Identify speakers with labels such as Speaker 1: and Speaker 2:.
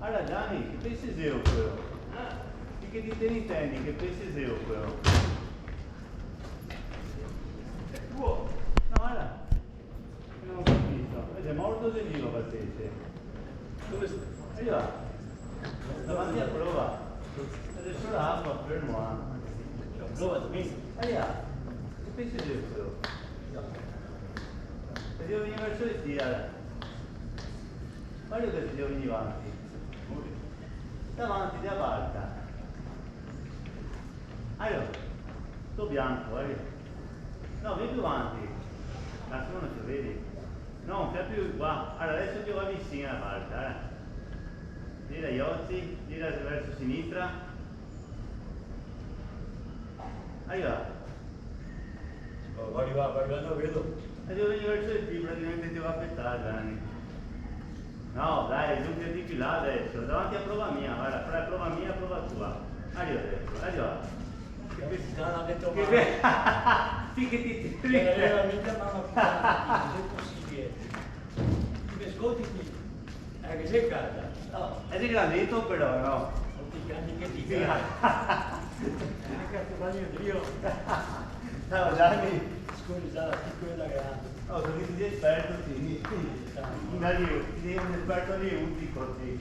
Speaker 1: Allora Gianni, che pensi sei quello? Di che ti intendi? Che pensi sei quello? È tuo? No, guarda. Non ho capito. È morto di vivo paziente. Dove stai? E là. Davanti a prova. Adesso l'acqua, fermo a. Prova, mi. E là. Che pensi sei quello? Se devo venire verso le stirare. Guarda che ti devo venire avanti. Davanti, da parte. Allora, sto bianco, guarda. No, vieni più avanti. Cazzo non ci vedi. No, fai più qua. Allora, adesso ti va vicino alla parte, Gira gli occhi, gira verso sinistra. Arriva.
Speaker 2: Va arrivando, vedo.
Speaker 1: E devo venire verso il T, praticamente ti va a aspettare, Gianni. No, dai, non ti di più là adesso, davanti a prova mia, guarda, fra prova mia e prova tua. Arriva adesso, arriva.
Speaker 2: Non ha detto
Speaker 1: Che
Speaker 2: male.
Speaker 1: sì che ti
Speaker 2: Veramente mamma puttana, non è possibile. Ti mi ascolti qui? Che sei calda?
Speaker 1: No, è di grandito però, no?
Speaker 2: Non ti cani che ti
Speaker 1: Sì.
Speaker 2: cazzo bagno Dio.
Speaker 1: Ciao Gianni.
Speaker 2: Scusa, la piccola grande.
Speaker 1: Oh, sono di esperto, sì. Magari ti devi un esperto lì, un tipo, sì.